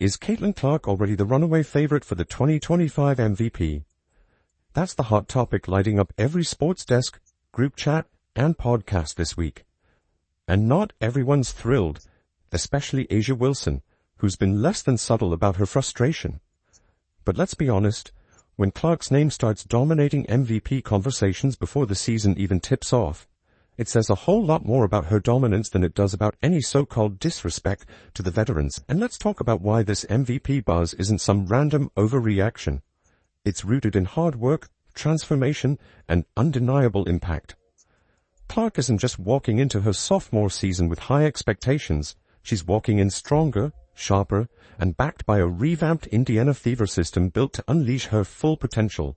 Is Caitlin Clark already the runaway favorite for the 2025 MVP? That's the hot topic lighting up every sports desk, group chat, and podcast this week. And not everyone's thrilled, especially A'ja Wilson, who's been less than subtle about her frustration. But let's be honest, when Clark's name starts dominating MVP conversations before the season even tips off, it says a whole lot more about her dominance than it does about any so-called disrespect to the veterans. And let's talk about why this MVP buzz isn't some random overreaction. It's rooted in hard work, transformation, and undeniable impact. Clark isn't just walking into her sophomore season with high expectations. She's walking in stronger, sharper, and backed by a revamped Indiana Fever system built to unleash her full potential.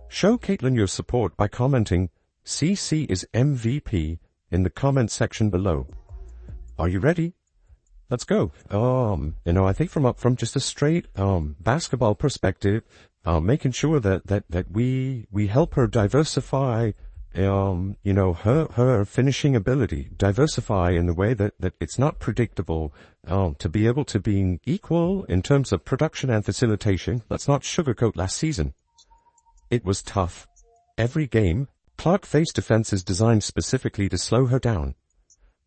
Show Caitlin your support by commenting, "CC is MVP," in the comment section below. Are you ready? Let's go. I think from just a straight basketball perspective, making sure that we help her diversify her finishing ability, diversify in the way that it's not predictable, to be able to be equal in terms of production and facilitation. Let's not sugarcoat last season. It was tough. Every game, Clark faced defenses designed specifically to slow her down.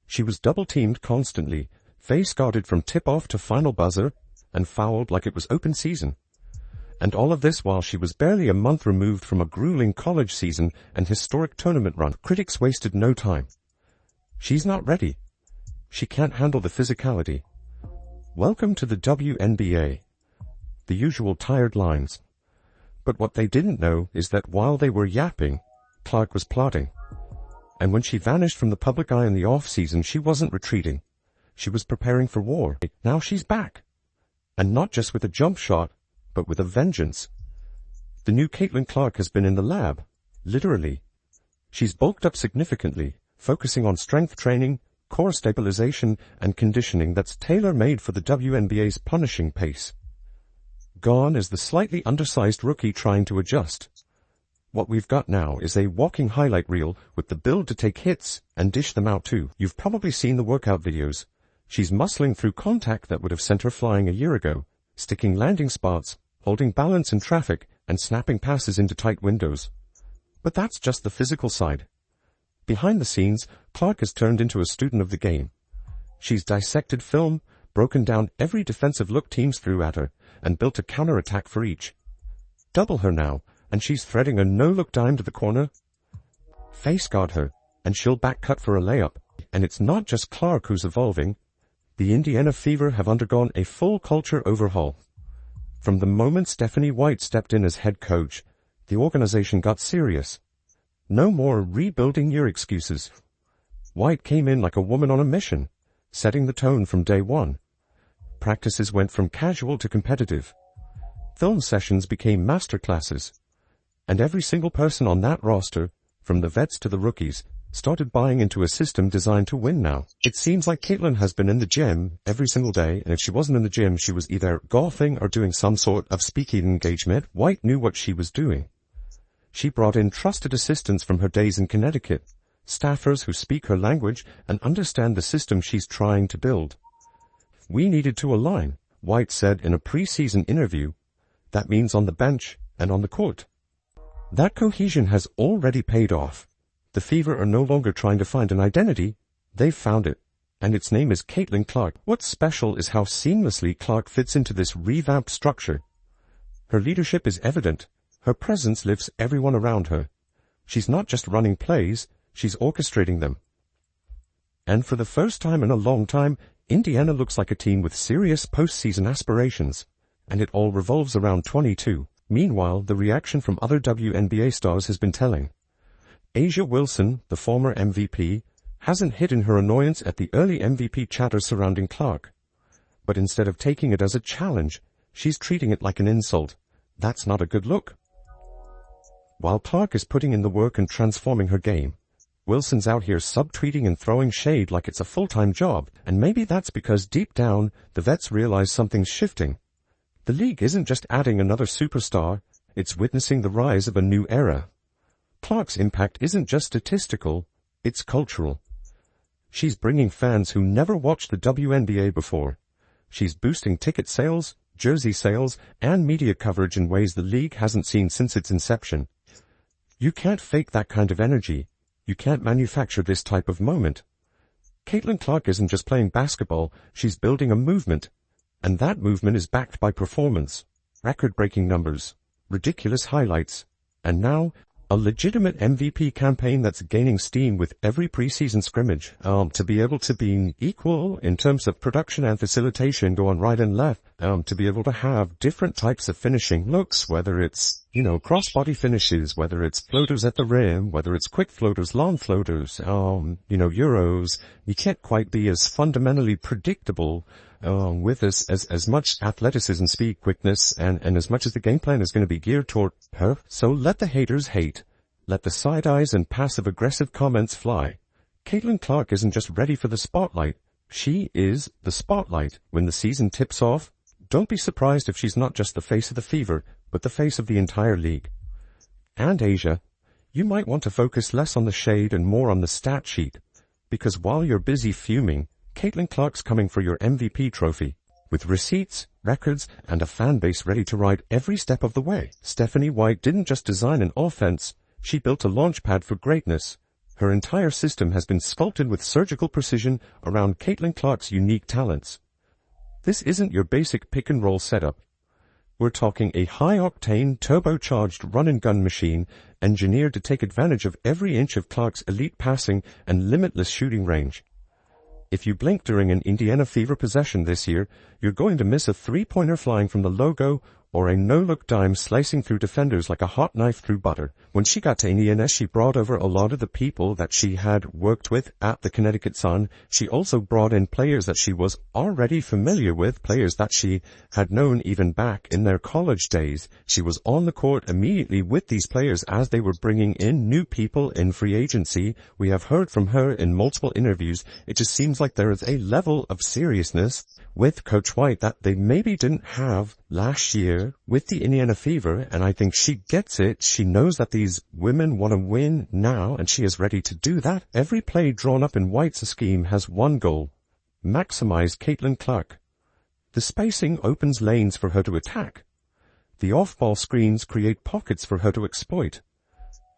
She was double-teamed constantly, face-guarded from tip-off to final buzzer, and fouled like it was open season. And all of this while she was barely a month removed from a grueling college season and historic tournament run. Critics wasted no time. She's not ready. She can't handle the physicality. Welcome to the WNBA. The usual tired lines. But what they didn't know is that while they were yapping, Clark was plotting. And when she vanished from the public eye in the off-season, she wasn't retreating. She was preparing for war. Now she's back. And not just with a jump shot, but with a vengeance. The new Caitlin Clark has been in the lab, literally. She's bulked up significantly, focusing on strength training, core stabilization, and conditioning that's tailor-made for the WNBA's punishing pace. Gone is the slightly undersized rookie trying to adjust. What we've got now is a walking highlight reel with the build to take hits and dish them out too. You've probably seen the workout videos. She's muscling through contact that would have sent her flying a year ago, sticking landing spots, holding balance in traffic, and snapping passes into tight windows. But that's just the physical side. Behind the scenes, Clark has turned into a student of the game. She's dissected film, broken down every defensive look teams threw at her, and built a counterattack for each. Double her now, and she's threading a no-look dime to the corner. Face guard her, and she'll back cut for a layup. And it's not just Clark who's evolving. The Indiana Fever have undergone a full culture overhaul. From the moment Stephanie White stepped in as head coach, the organization got serious. No more rebuilding year excuses. White came in like a woman on a mission, setting the tone from day one. Practices went from casual to competitive. Film sessions became masterclasses. And every single person on that roster, from the vets to the rookies, started buying into a system designed to win now. It seems like Caitlin has been in the gym every single day, and if she wasn't in the gym, she was either golfing or doing some sort of speaking engagement. White knew what she was doing. She brought in trusted assistants from her days in Connecticut, staffers who speak her language and understand the system she's trying to build. We needed to align, White said in a pre-season interview. That means on the bench and on the court. That cohesion has already paid off. The Fever are no longer trying to find an identity. They've found it. And its name is Caitlin Clark. What's special is how seamlessly Clark fits into this revamped structure. Her leadership is evident. Her presence lifts everyone around her. She's not just running plays, she's orchestrating them. And for the first time in a long time, Indiana looks like a team with serious postseason aspirations. And it all revolves around 22. Meanwhile, the reaction from other WNBA stars has been telling. A'ja Wilson, the former MVP, hasn't hidden her annoyance at the early MVP chatter surrounding Clark. But instead of taking it as a challenge, she's treating it like an insult. That's not a good look. While Clark is putting in the work and transforming her game, Wilson's out here subtweeting and throwing shade like it's a full-time job. And maybe that's because deep down, the vets realize something's shifting. The league isn't just adding another superstar, it's witnessing the rise of a new era. Clark's impact isn't just statistical, it's cultural. She's bringing fans who never watched the WNBA before, She's boosting ticket sales, jersey sales, and media coverage in ways the league hasn't seen since its inception. You can't fake that kind of energy. You can't manufacture this type of moment. Caitlin Clark isn't just playing basketball, she's building a movement. And that movement is backed by performance, record-breaking numbers, ridiculous highlights, and now, a legitimate MVP campaign that's gaining steam with every preseason scrimmage. To be able to be equal in terms of production and facilitation, go on right and left. To be able to have different types of finishing looks, whether it's, cross-body finishes, whether it's floaters at the rim, whether it's quick floaters, long floaters, Euros. You can't quite be as fundamentally predictable with as much athleticism, speed, quickness, and as much as the game plan is going to be geared toward her. So let the haters hate. Let the side eyes and passive-aggressive comments fly. Caitlin Clark isn't just ready for the spotlight. She is the spotlight. When the season tips off, don't be surprised if she's not just the face of the Fever, but the face of the entire league. And Asia, you might want to focus less on the shade and more on the stat sheet. Because while you're busy fuming, Caitlin Clark's coming for your MVP trophy, with receipts, records, and a fan base ready to ride every step of the way. Stephanie White didn't just design an offense, she built a launch pad for greatness. Her entire system has been sculpted with surgical precision around Caitlin Clark's unique talents. This isn't your basic pick-and-roll setup. We're talking a high-octane, turbocharged run-and-gun machine engineered to take advantage of every inch of Clark's elite passing and limitless shooting range. If you blink during an Indiana Fever possession this year, you're going to miss a three-pointer flying from the logo or a no-look dime slicing through defenders like a hot knife through butter. When she got to Indiana, she brought over a lot of the people that she had worked with at the Connecticut Sun. She also brought in players that she was already familiar with, players that she had known even back in their college days. She was on the court immediately with these players as they were bringing in new people in free agency. We have heard from her in multiple interviews. It just seems like there is a level of seriousness with Coach White that they maybe didn't have last year with the Indiana Fever, and I think she gets it. She knows that these women want to win now, and she is ready to do that. Every play drawn up in White's scheme has one goal: maximize Caitlin Clark. The spacing opens lanes for her to attack. The off-ball screens create pockets for her to exploit.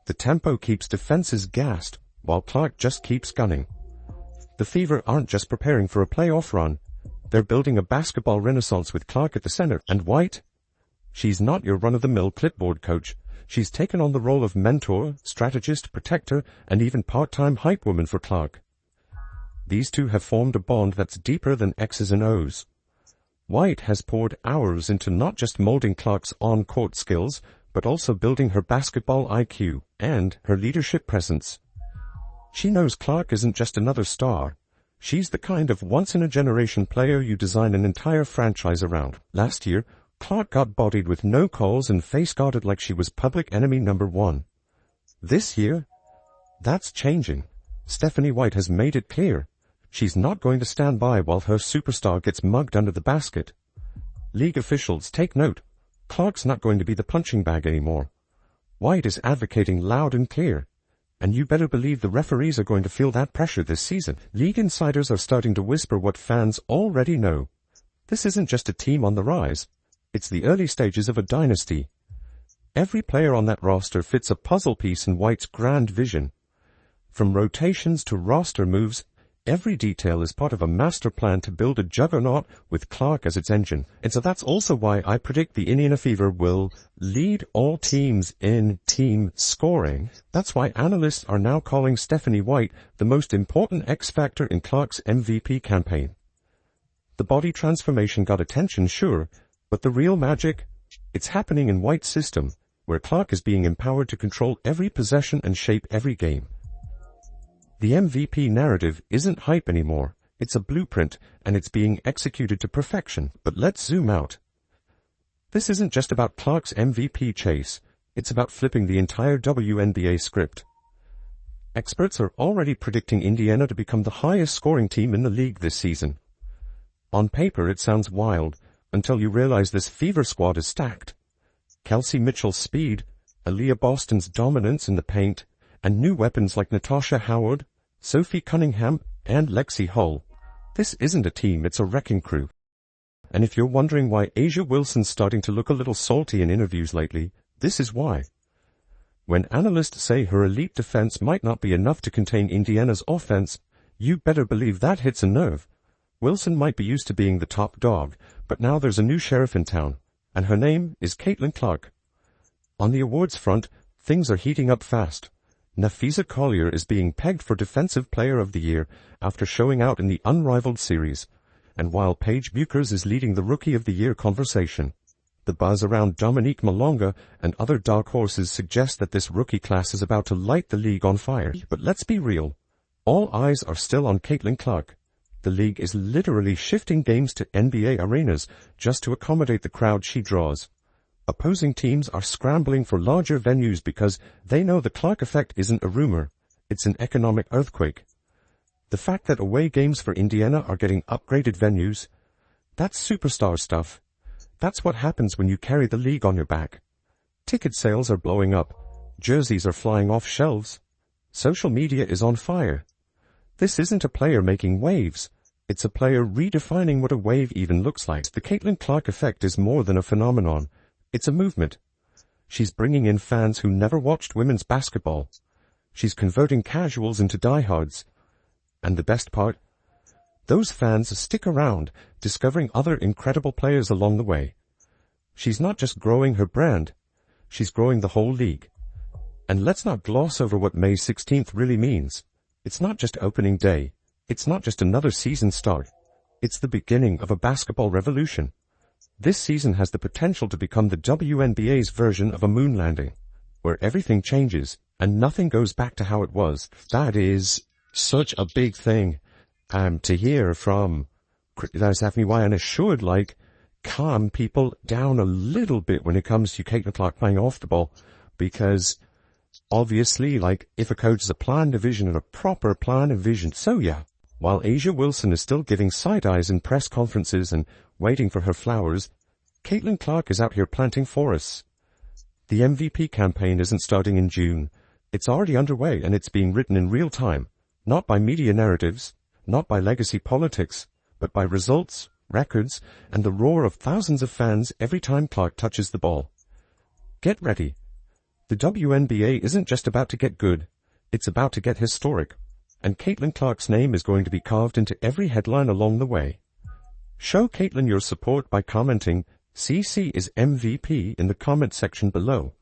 The tempo keeps defenses gassed, while Clark just keeps gunning. The Fever aren't just preparing for a playoff run. They're building a basketball renaissance with Clark at the center. And White? She's not your run-of-the-mill clipboard coach. She's taken on the role of mentor, strategist, protector, and even part-time hype woman for Clark. These two have formed a bond that's deeper than X's and O's. White has poured hours into not just molding Clark's on-court skills, but also building her basketball IQ and her leadership presence. She knows Clark isn't just another star. She's the kind of once-in-a-generation player you design an entire franchise around. Last year, Clark got bodied with no calls and face-guarded like she was public enemy number one. This year, that's changing. Stephanie White has made it clear. She's not going to stand by while her superstar gets mugged under the basket. League officials, take note. Clark's not going to be the punching bag anymore. White is advocating loud and clear. And you better believe the referees are going to feel that pressure this season. League insiders are starting to whisper what fans already know. This isn't just a team on the rise. It's the early stages of a dynasty. Every player on that roster fits a puzzle piece in White's grand vision. From rotations to roster moves, every detail is part of a master plan to build a juggernaut with Clark as its engine. And so that's also why I predict the Indiana Fever will lead all teams in team scoring. That's why analysts are now calling Stephanie White the most important X factor in Clark's MVP campaign. The body transformation got attention, sure, but the real magic, it's happening in White's system, where Clark is being empowered to control every possession and shape every game. The MVP narrative isn't hype anymore. It's a blueprint, and it's being executed to perfection. But let's zoom out. This isn't just about Clark's MVP chase. It's about flipping the entire WNBA script. Experts are already predicting Indiana to become the highest scoring team in the league this season. On paper, it sounds wild, until you realize this Fever squad is stacked. Kelsey Mitchell's speed, Aaliyah Boston's dominance in the paint, and new weapons like Natasha Howard, Sophie Cunningham, and Lexi Hull. This isn't a team, it's a wrecking crew. And if you're wondering why A'ja Wilson's starting to look a little salty in interviews lately, this is why. When analysts say her elite defense might not be enough to contain Indiana's offense, you better believe that hits a nerve. Wilson might be used to being the top dog, but now there's a new sheriff in town, and her name is Caitlin Clark. On the awards front, things are heating up fast. Nafisa Collier is being pegged for Defensive Player of the Year after showing out in the Unrivaled series, and while Paige Buchers is leading the Rookie of the Year conversation, the buzz around Dominique Malonga and other dark horses suggests that this rookie class is about to light the league on fire. But let's be real. All eyes are still on Caitlin Clark. The league is literally shifting games to NBA arenas just to accommodate the crowd she draws. Opposing teams are scrambling for larger venues because they know the Clark effect isn't a rumor, it's an economic earthquake. The fact that away games for Indiana are getting upgraded venues, that's superstar stuff. That's what happens when you carry the league on your back. Ticket sales are blowing up. Jerseys are flying off shelves. Social media is on fire. This isn't a player making waves. It's a player redefining what a wave even looks like. The Caitlin Clark effect is more than a phenomenon. It's a movement. She's bringing in fans who never watched women's basketball. She's converting casuals into diehards. And the best part? Those fans stick around, discovering other incredible players along the way. She's not just growing her brand, she's growing the whole league. And let's not gloss over what May 16th really means. It's not just opening day. It's not just another season start. It's the beginning of a basketball revolution. This season has the potential to become the WNBA's version of a moon landing, where everything changes and nothing goes back to how it was. That is such a big thing. To hear from Criticized FMY, and it should, calm people down a little bit when it comes to Caitlin Clark playing off the ball, because obviously, if a coach is a planned vision and a proper planned vision, so yeah. While A'ja Wilson is still giving side eyes in press conferences and waiting for her flowers, Caitlin Clark is out here planting forests. The MVP campaign isn't starting in June. It's already underway, and it's being written in real time, not by media narratives, not by legacy politics, but by results, records, and the roar of thousands of fans every time Clark touches the ball. Get ready. The WNBA isn't just about to get good, it's about to get historic, and Caitlin Clark's name is going to be carved into every headline along the way. Show Caitlin your support by commenting "CC is MVP" in the comment section below.